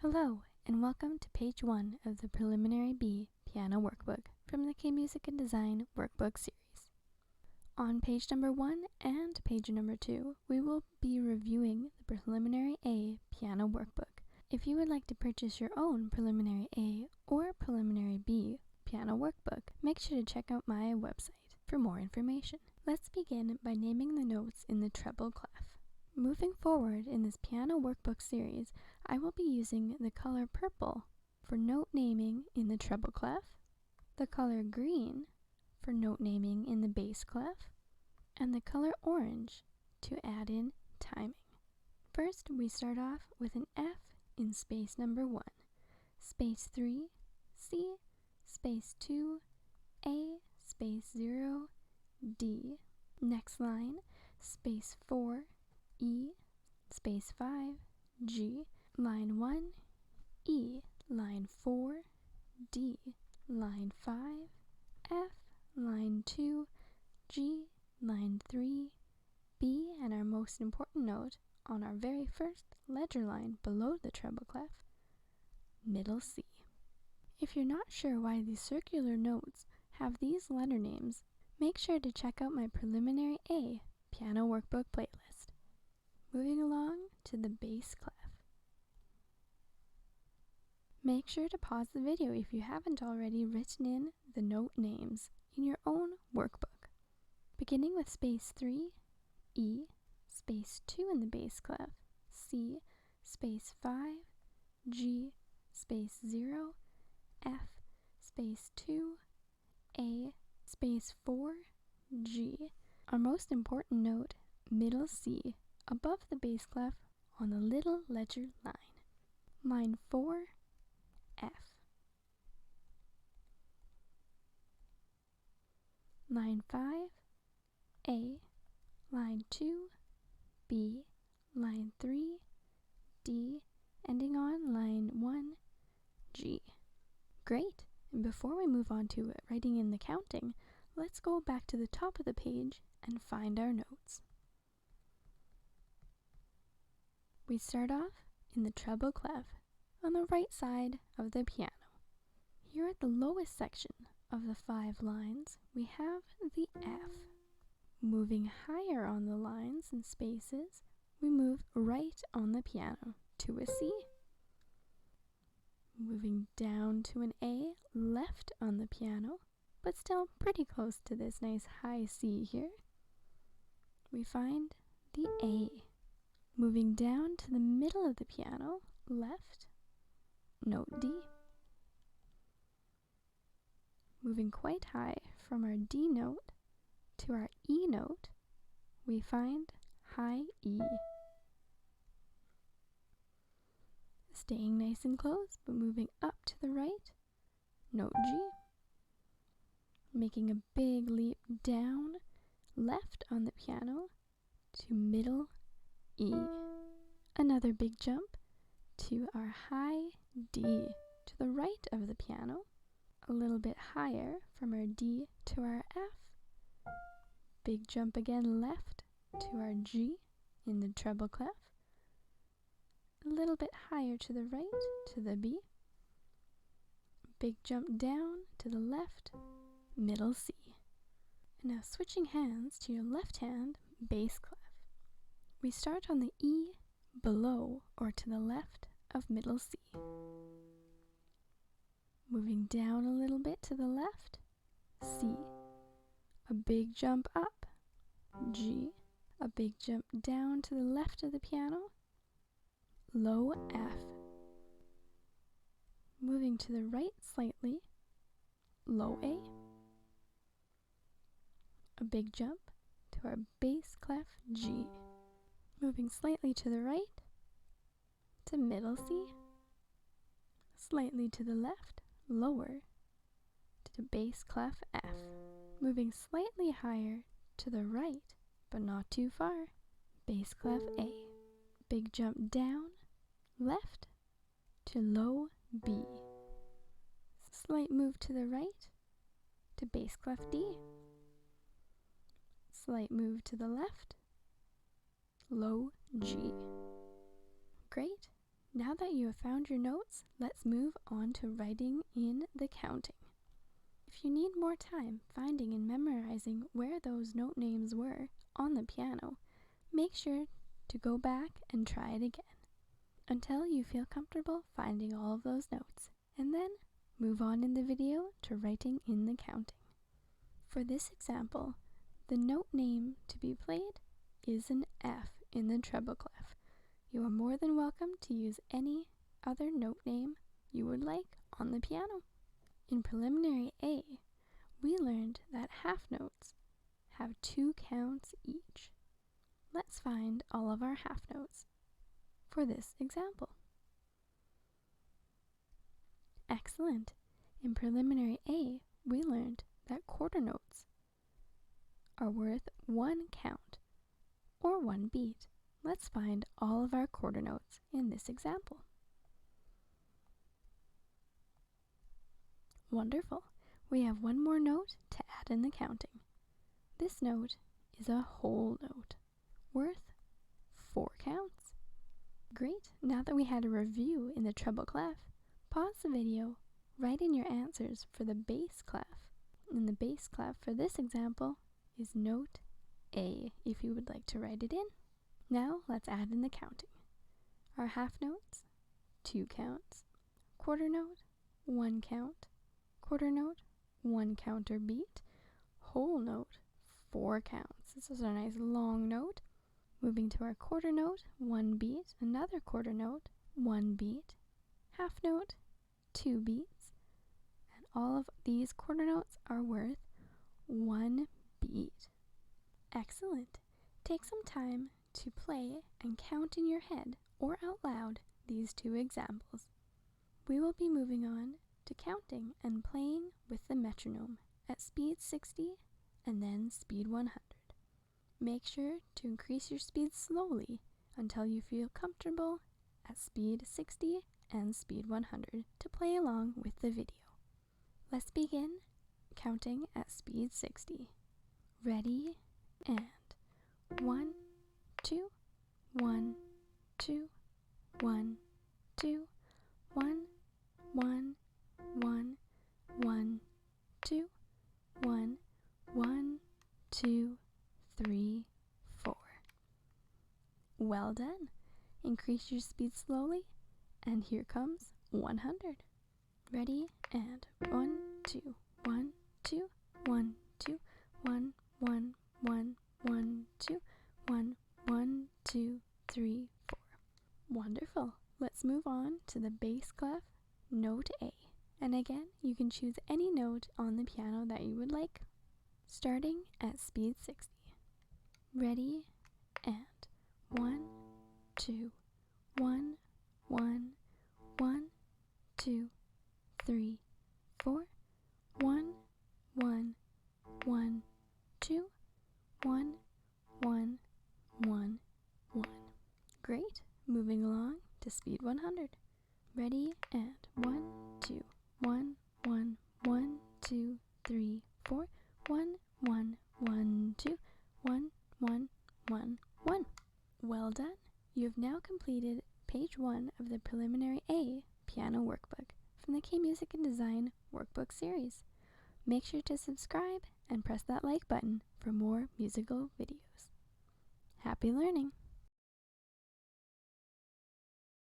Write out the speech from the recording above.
Hello, and welcome to page 1 of the Preliminary B Piano Workbook from the Kmusic and Design Workbook series. On page number 1 and page number 2, we will be reviewing the Preliminary A Piano Workbook. If you would like to purchase your own Preliminary A or Preliminary B Piano Workbook, make sure to check out my website for more information. Let's begin by naming the notes in the treble clef. Moving forward in this piano workbook series, I will be using the color purple for note naming in the treble clef, the color green for note naming in the bass clef, and the color orange to add in timing. First, we start off with an F in space number 1, space 3, C, space 2, A, space 0, D. Next line, space 4, E, space 5, G, line 1, E, line 4, D, line 5, F, line 2, G, line 3, B, and our most important note on our very first ledger line below the treble clef, middle C. If you're not sure why these circular notes have these letter names, make sure to check out my Preliminary A Piano Workbook playlist. Moving along to the bass clef. Make sure to pause the video if you haven't already written in the note names in your own workbook. Beginning with space 3, E, space 2 in the bass clef, C, space 5, G, space 0, F, space 2, A, space 4, G. Our most important note, middle C, above the bass clef on the little ledger line. Line 4, F. Line 5, A. Line 2, B. Line 3, D. Ending on line 1, G. Great! And before we move on to writing in the counting, let's go back to the top of the page and find our notes. We start off in the treble clef on the right side of the piano. Here at the lowest section of the 5 lines, we have the F. Moving higher on the lines and spaces, we move right on the piano to a C. Moving down to an A left on the piano, but still pretty close to this nice high C here, we find the A. Moving down to the middle of the piano, left, note D. Moving quite high from our D note to our E note, we find high E. Staying nice and close, but moving up to the right, note G. Making a big leap down, left on the piano, to middle E. Another big jump to our high D to the right of the piano, a little bit higher from our D to our F. Big jump again left to our G in the treble clef. A little bit higher to the right to the B. Big jump down to the left, middle C. And now switching hands to your left hand bass clef. We start on the E below or to the left of middle C. Moving down a little bit to the left, C. A big jump up, G. A big jump down to the left of the piano, low F. Moving to the right slightly, low A. A big jump to our bass clef G. Moving slightly to the right, to middle C. Slightly to the left, lower, to bass clef F. Moving slightly higher to the right, but not too far, bass clef A. Big jump down, left, to low B. Slight move to the right, to bass clef D. Slight move to the left, low G. Great. Now that you have found your notes, let's move on to writing in the counting. If you need more time finding and memorizing where those note names were on the piano, make sure to go back and try it again until you feel comfortable finding all of those notes, and then move on in the video to writing in the counting. For this example, the note name to be played is an F in the treble clef. You are more than welcome to use any other note name you would like on the piano. In Preliminary A, we learned that half notes have 2 counts each. Let's find all of our half notes for this example. Excellent! In Preliminary A, we learned that quarter notes are worth 1 count, or 1 beat. Let's find all of our quarter notes in this example. Wonderful! We have one more note to add in the counting. This note is a whole note, worth 4 counts. Great! Now that we had a review in the treble clef, pause the video, write in your answers for the bass clef. And the bass clef for this example is note A, if you would like to write it in. Now let's add in the counting. Our half notes, 2 counts. Quarter note, 1 count. Quarter note, 1 counter beat. Whole note, 4 counts. This is a nice long note. Moving to our quarter note, 1 beat. Another quarter note, 1 beat. Half note, 2 beats. And all of these quarter notes are worth 1 beat. Excellent! Take some time to play and count in your head or out loud these 2 examples. We will be moving on to counting and playing with the metronome at speed 60 and then speed 100. Make sure to increase your speed slowly until you feel comfortable at speed 60 and speed 100 to play along with the video. Let's begin counting at speed 60. Ready, and 1, 2, 1, 2, 1, 2, 1, 1, 1, 1, 2, 1, 1, 2, 3, 4. Well done! Increase your speed slowly, and here comes 100. Ready, and 1, 2, 1, 2, 1, 2, 1, 1, 1, 1, 2, 1, 1, 2, 3, 4. Wonderful! Let's move on to the bass clef, note A. And again, you can choose any note on the piano that you would like, starting at speed 60. Ready, and 1, 2, 1, 1, 1, 2, 3, 4, 1, 1, 1, 2, 1, 1, 1, 1. Great! Moving along to speed 100. Ready, and 1, 2, 1, 1, 1, 2, 3, 4, 1, 1, 1, 2, 1, 1, 1, 1. Well done! You have now completed page 1 of the Preliminary A Piano Workbook from the Kmusic and Design Workbook series. Make sure to subscribe and press that like button for more musical videos. Happy learning!